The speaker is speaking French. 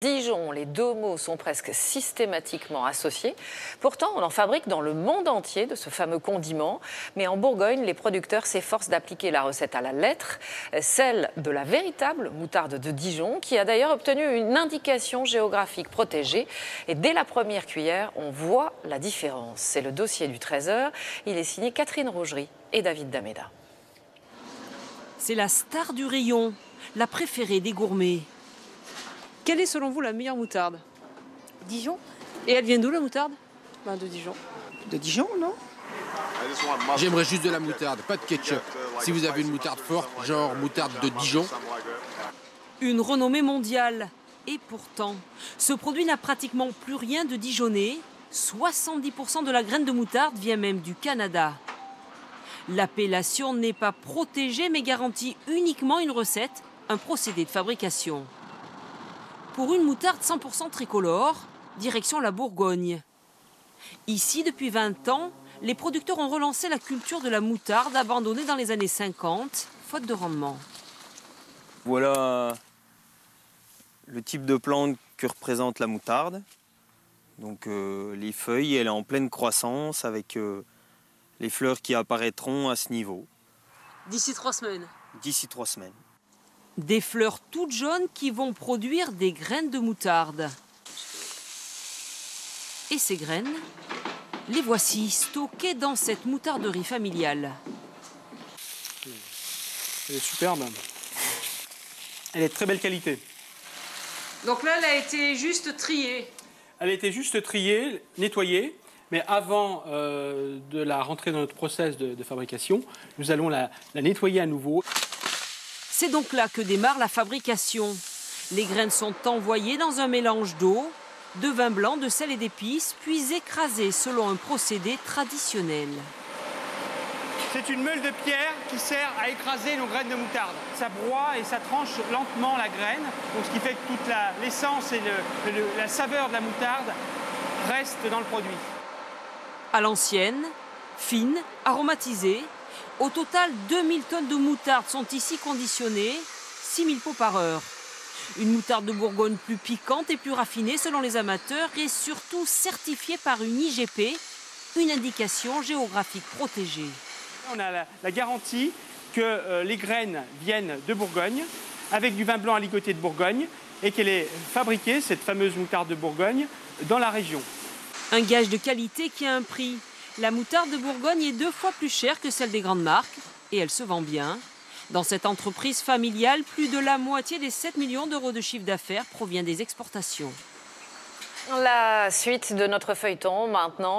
Dijon, les deux mots sont presque systématiquement associés. Pourtant, on en fabrique dans le monde entier de ce fameux condiment. Mais en Bourgogne, les producteurs s'efforcent d'appliquer la recette à la lettre, celle de la véritable moutarde de Dijon, qui a d'ailleurs obtenu une indication géographique protégée. Et dès la première cuillère, on voit la différence. C'est le dossier du Trésor. Il est signé Catherine Rougerie et David Dameda. C'est la star du rayon, la préférée des gourmets. Quelle est selon vous la meilleure moutarde? Dijon. Et elle vient d'où la moutarde? De Dijon. De Dijon, non? J'aimerais juste de la moutarde, pas de ketchup. Si vous avez une moutarde forte, genre moutarde de Dijon. Une renommée mondiale. Et pourtant, ce produit n'a pratiquement plus rien de dijonnais. 70% de la graine de moutarde vient même du Canada. L'appellation n'est pas protégée mais garantit uniquement une recette, un procédé de fabrication. Pour une moutarde 100% tricolore, direction la Bourgogne. Ici, depuis 20 ans, les producteurs ont relancé la culture de la moutarde abandonnée dans les années 50, faute de rendement. Voilà le type de plante que représente la moutarde. Donc les feuilles, elle est en pleine croissance avec les fleurs qui apparaîtront à ce niveau. D'ici 3 semaines. D'ici 3 semaines. Des fleurs toutes jaunes qui vont produire des graines de moutarde. Et ces graines, les voici stockées dans cette moutarderie familiale. Elle est superbe. Elle est de très belle qualité. Donc là, elle a été juste triée. Elle a été juste triée, nettoyée, mais avant de la rentrer dans notre process de fabrication, nous allons la nettoyer à nouveau. C'est donc là que démarre la fabrication. Les graines sont envoyées dans un mélange d'eau, de vin blanc, de sel et d'épices, puis écrasées selon un procédé traditionnel. C'est une meule de pierre qui sert à écraser nos graines de moutarde. Ça broie et ça tranche lentement la graine, donc ce qui fait que toute l'essence et la saveur de la moutarde restent dans le produit. À l'ancienne, fine, aromatisée. Au total, 2000 tonnes de moutarde sont ici conditionnées, 6000 pots par heure. Une moutarde de Bourgogne plus piquante et plus raffinée selon les amateurs et surtout certifiée par une IGP, une indication géographique protégée. On a la garantie que les graines viennent de Bourgogne, avec du vin blanc aligoté de Bourgogne, et qu'elle est fabriquée, cette fameuse moutarde de Bourgogne, dans la région. Un gage de qualité qui a un prix. La moutarde de Bourgogne est 2 fois plus chère que celle des grandes marques et elle se vend bien. Dans cette entreprise familiale, plus de la moitié des 7 millions d'euros de chiffre d'affaires provient des exportations. La suite de notre feuilleton maintenant.